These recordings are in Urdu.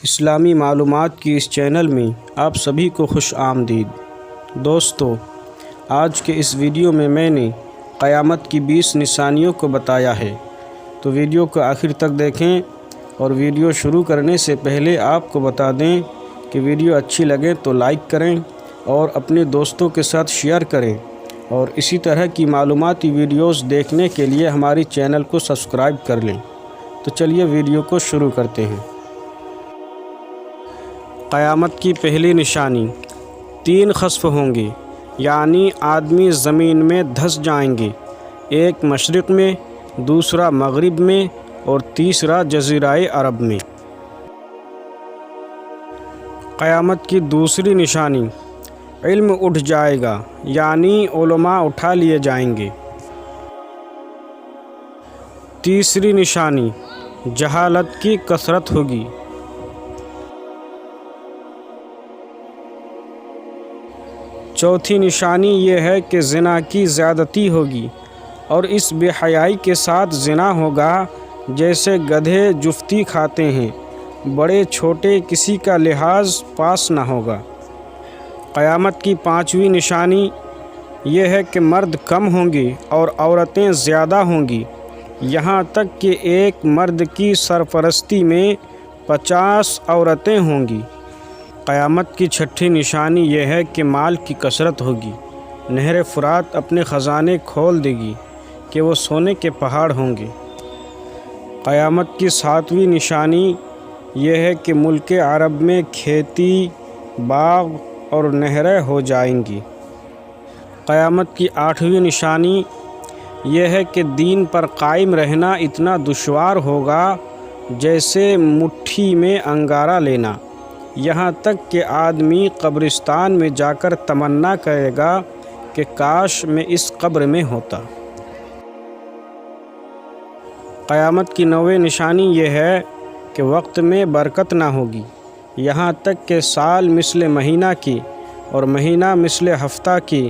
اسلامی معلومات کی اس چینل میں آپ سبھی کو خوش آمدید۔ دوستو، آج کے اس ویڈیو میں نے قیامت کی 20 نشانیوں کو بتایا ہے، تو ویڈیو کو آخر تک دیکھیں۔ اور ویڈیو شروع کرنے سے پہلے آپ کو بتا دیں کہ ویڈیو اچھی لگے تو لائک کریں اور اپنے دوستوں کے ساتھ شیئر کریں، اور اسی طرح کی معلوماتی ویڈیوز دیکھنے کے لیے ہماری چینل کو سبسکرائب کر لیں۔ تو چلیے ویڈیو کو شروع کرتے ہیں۔ قیامت کی پہلی نشانی، 3 خسف ہوں گے، یعنی آدمی زمین میں دھس جائیں گے، ایک مشرق میں، دوسرا مغرب میں اور تیسرا جزیرہ عرب میں۔ قیامت کی دوسری نشانی، علم اٹھ جائے گا، یعنی علماء اٹھا لیے جائیں گے۔ تیسری نشانی، جہالت کی کثرت ہوگی۔ چوتھی نشانی یہ ہے کہ زنا کی زیادتی ہوگی، اور اس بے حیائی کے ساتھ زنا ہوگا جیسے گدھے جفتی کھاتے ہیں، بڑے چھوٹے کسی کا لحاظ پاس نہ ہوگا۔ قیامت کی 5ویں نشانی یہ ہے کہ مرد کم ہوں گے اور عورتیں زیادہ ہوں گی، یہاں تک کہ ایک مرد کی سرپرستی میں 50 عورتیں ہوں گی۔ قیامت کی 6ٹھی نشانی یہ ہے کہ مال کی کثرت ہوگی، نہر فرات اپنے خزانے کھول دے گی کہ وہ سونے کے پہاڑ ہوں گے۔ قیامت کی 7ویں نشانی یہ ہے کہ ملک عرب میں کھیتی، باغ اور نہریں ہو جائیں گی۔ قیامت کی 8ویں نشانی یہ ہے کہ دین پر قائم رہنا اتنا دشوار ہوگا جیسے مٹھی میں انگارہ لینا، یہاں تک کہ آدمی قبرستان میں جا کر تمنا کرے گا کہ کاش میں اس قبر میں ہوتا۔ قیامت کی 9ویں نشانی یہ ہے کہ وقت میں برکت نہ ہوگی، یہاں تک کہ سال مثل مہینہ کی، اور مہینہ مثل ہفتہ کی،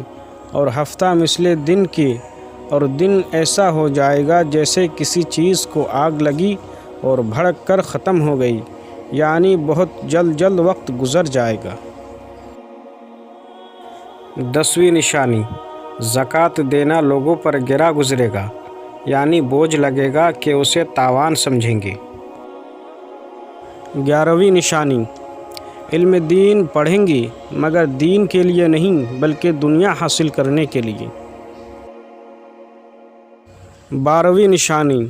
اور ہفتہ مثل دن کی، اور دن ایسا ہو جائے گا جیسے کسی چیز کو آگ لگی اور بھڑک کر ختم ہو گئی، یعنی بہت جلد وقت گزر جائے گا۔ 10ویں نشانی، زکوٰۃ دینا لوگوں پر گرا گزرے گا، یعنی بوجھ لگے گا کہ اسے تاوان سمجھیں گے۔ 11ویں نشانی، علم دین پڑھیں گے مگر دین کے لیے نہیں بلکہ دنیا حاصل کرنے کے لیے۔ 12ویں نشانی،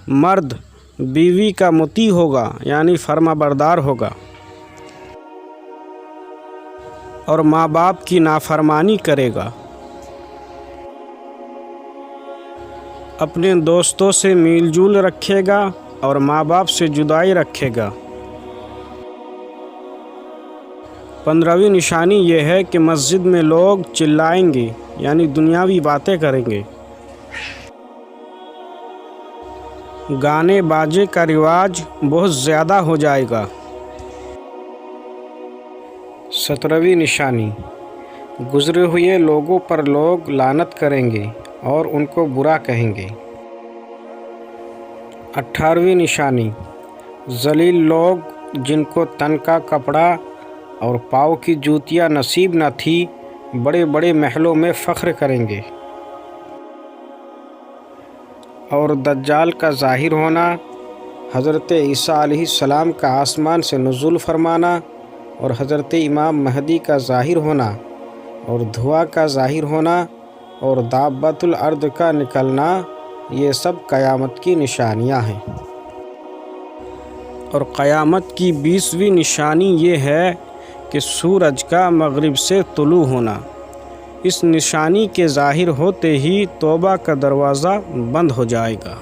مرد بیوی کا مطیع ہوگا، یعنی فرما بردار ہوگا، اور ماں باپ کی نافرمانی کرے گا۔ اپنے دوستوں سے میل جول رکھے گا اور ماں باپ سے جدائی رکھے گا۔ 15ویں نشانی یہ ہے کہ مسجد میں لوگ چلائیں گے، یعنی دنیاوی باتیں کریں گے۔ گانے باجے کا رواج بہت زیادہ ہو جائے گا۔ 17ویں نشانی، گزرے ہوئے لوگوں پر لوگ لعنت کریں گے اور ان کو برا کہیں گے۔ 18ویں نشانی، ذلیل لوگ جن کو تن کا کپڑا اور پاؤں کی جوتیاں نصیب نہ تھی، بڑے بڑے محلوں میں فخر کریں گے۔ اور دجال کا ظاہر ہونا، حضرت عیسیٰ علیہ السلام کا آسمان سے نزول فرمانا، اور حضرت امام مہدی کا ظاہر ہونا، اور دھواں کا ظاہر ہونا، اور دابۃ الارض کا نکلنا، یہ سب قیامت کی نشانیاں ہیں۔ اور قیامت کی 20ویں نشانی یہ ہے کہ سورج کا مغرب سے طلوع ہونا۔ اس نشانی کے ظاہر ہوتے ہی توبہ کا دروازہ بند ہو جائے گا۔